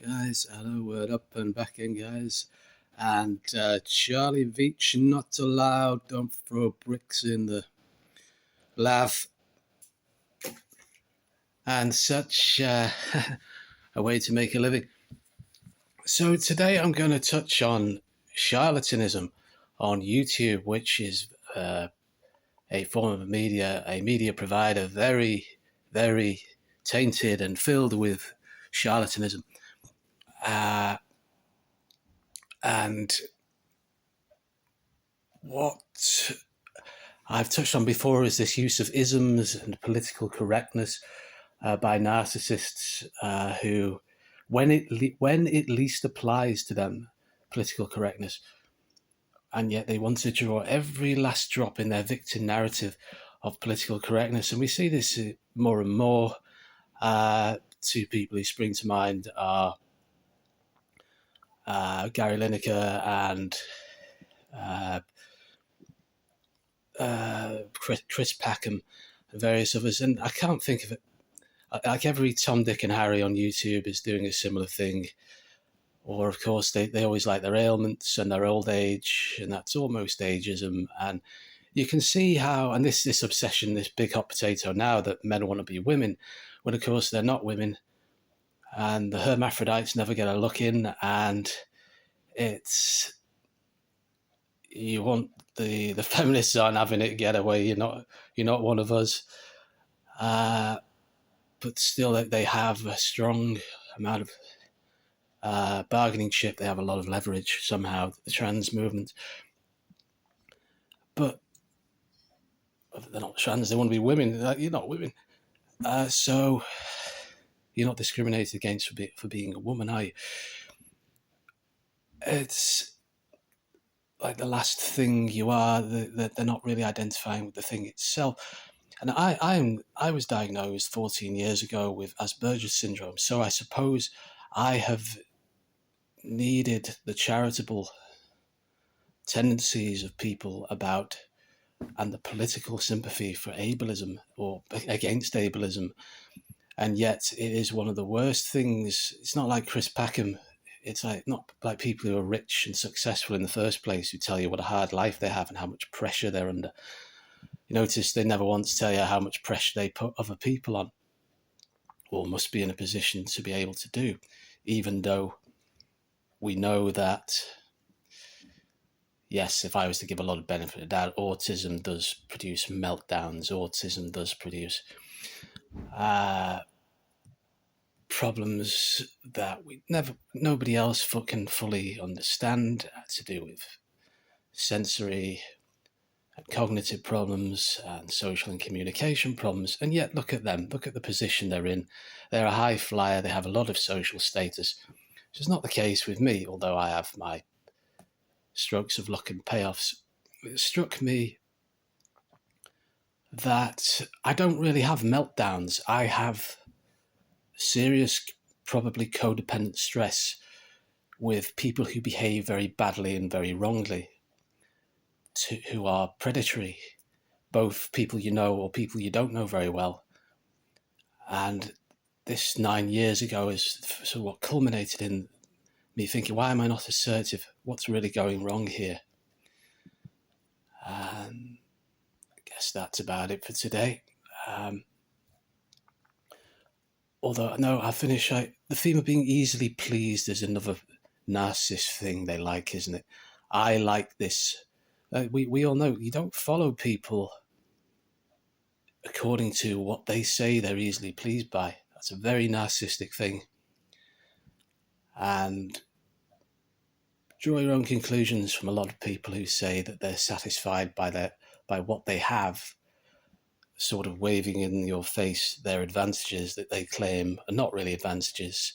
Guys, hello, word up and back in, guys. And Charlie Veach, not allowed, don't throw bricks in the laugh. And such a way to make a living. So today I'm going to touch on charlatanism on YouTube, which is a form of media, a media provider, very, very tainted and filled with charlatanism. And what I've touched on before is this use of isms and political correctness by narcissists who, when it least applies to them, political correctness, and yet they want to draw every last drop in their victim narrative of political correctness. And we see this more and more. Two people who spring to mind are Gary Lineker and Chris Packham and various others. And I can't think of it. Like every Tom, Dick and Harry on YouTube is doing a similar thing. Or, of course, they always like their ailments and their old age, and that's almost ageism. And you can see how, and this obsession, this big hot potato now that men want to be women, when, of course, they're not women. And the hermaphrodites never get a look in, and it's... You want the feminists aren't having it getaway. You're not one of us. But still, they have a strong amount of bargaining chip. They have a lot of leverage somehow, the trans movement. But they're not trans, they want to be women. You're not women. So you're not discriminated against for being a woman, are you? It's like the last thing you are, that they're not really identifying with the thing itself. And I was diagnosed 14 years ago with Asperger's syndrome, so I suppose I have needed the charitable tendencies of people about, and the political sympathy for ableism or against ableism. And yet it is one of the worst things. It's not like Chris Packham. It's like not like people who are rich and successful in the first place who tell you what a hard life they have and how much pressure they're under. You notice they never once tell you how much pressure they put other people on or must be in a position to be able to do, even though we know that, yes, if I was to give a lot of benefit of doubt, autism does produce meltdowns, autism does produce problems that nobody else can fully understand, to do with sensory and cognitive problems and social and communication problems. And yet look at them, look at the position they're in. They're a high flyer, they have a lot of social status, which is not the case with me, although I have my strokes of luck and payoffs. It struck me that I don't really have meltdowns. I have serious, probably codependent stress with people who behave very badly and very wrongly, who are predatory, both people you know or people you don't know very well. And this 9 years ago is sort of what culminated in me thinking, why am I not assertive? What's really going wrong here? And I guess that's about it for today. Although, no, I'll finish. The theme of being easily pleased is another narcissist thing they like, isn't it? I like this. We all know you don't follow people according to what they say they're easily pleased by. That's a very narcissistic thing. And draw your own conclusions from a lot of people who say that they're satisfied by what they have, sort of waving in your face their advantages that they claim are not really advantages.